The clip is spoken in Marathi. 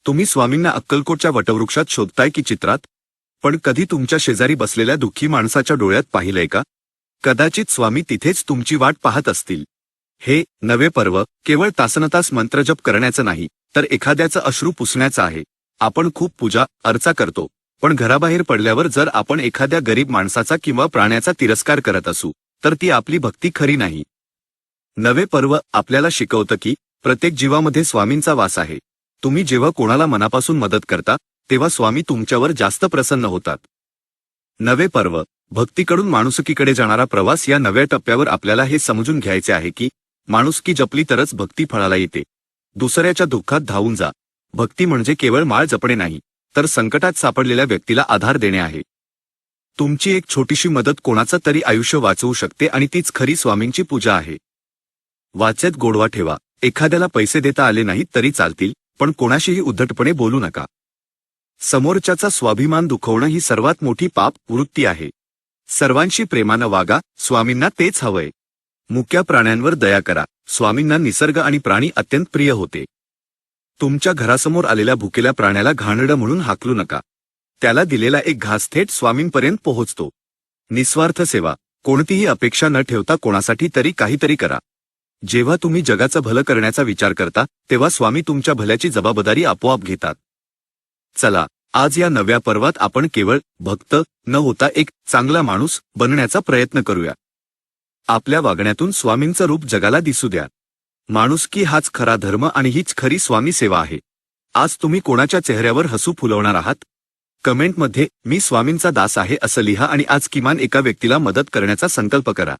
तुम्ही स्वामींना अक्कलकोटच्या वटवृक्षात शोधताय की चित्रात? पण कधी तुमच्या शेजारी बसलेल्या दुःखी माणसाच्या डोळ्यात पाहिलंय का? कदाचित स्वामी तिथेच तुमची वाट पाहत असतील. हे नवे पर्व केवळ तासनतास मंत्रजप करण्याचं नाही, तर एखाद्याचं अश्रू पुसण्याचं आहे. आपण खूप पूजा अर्चा करतो, पण घराबाहेर पडल्यावर जर आपण एखाद्या गरीब माणसाचा किंवा प्राण्याचा तिरस्कार करत असू, तर ती आपली भक्ती खरी नाही. नवे पर्व आपल्याला शिकवतं की प्रत्येक जीवामध्ये स्वामींचा वास आहे. तुम्ही जेव्हा कोणाला मनापासून मदत करता, तेव्हा स्वामी तुमच्यावर जास्त प्रसन्न होतात. नवे पर्व भक्तीकडून माणुसकीकडे जाणारा प्रवास. या नव्या टप्प्यावर आपल्याला हे समजून घ्यायचे आहे की माणुसकी जपली तरच भक्ती फळाला येते. दुसऱ्याच्या दुःखात धावून जा. भक्ती म्हणजे केवळ माळ जपणे नाही, तर संकटात सापडलेल्या व्यक्तीला आधार देणे आहे. तुमची एक छोटीशी मदत कोणाचं तरी आयुष्य वाचवू शकते, आणि तीच खरी स्वामींची पूजा आहे. वाचेत गोडवा ठेवा. एखाद्याला पैसे देता आले नाहीत तरी चालतील, पण कोणाशीही उद्धटपणे बोलू नका. समोरच्याचा स्वाभिमान दुखवणं ही सर्वात मोठी पाप वृत्ती आहे. सर्वांशी प्रेमानं वागा. स्वामींना तेच हवंय. मुक्या प्राण्यांवर दया करा. स्वामींना निसर्ग आणि प्राणी अत्यंत प्रिय होते. तुमच्या घरासमोर आलेल्या भुकेल्या प्राण्याला घाणेरडं म्हणून हाकलू नका. त्याला दिलेला एक घास थेट स्वामींपर्यंत पोहोचतो. निस्वार्थ सेवा. कोणतीही अपेक्षा न ठेवता कोणासाठी तरी काहीतरी करा. जेव्हा तुम्ही जगाचं भलं करण्याचा विचार करता, तेव्हा स्वामी तुमच्या भल्याची जबाबदारी आपोआप घेतात. चला, आज या नव्या पर्वात आपण केवळ भक्त न होता एक चांगला माणूस बनण्याचा प्रयत्न करूया. आपल्या वागण्यातून स्वामींचं रूप जगाला दिसू द्या. माणुसकी हाच खरा धर्म आणि हीच खरी स्वामी सेवा आहे. आज तुम्ही कोणाच्या चेहऱ्यावर हसू फुलवणार आहात? कमेंटमध्ये "मी स्वामींचा दास आहे" असं लिहा, आणि आज किमान एका व्यक्तीला मदत करण्याचा संकल्प करा.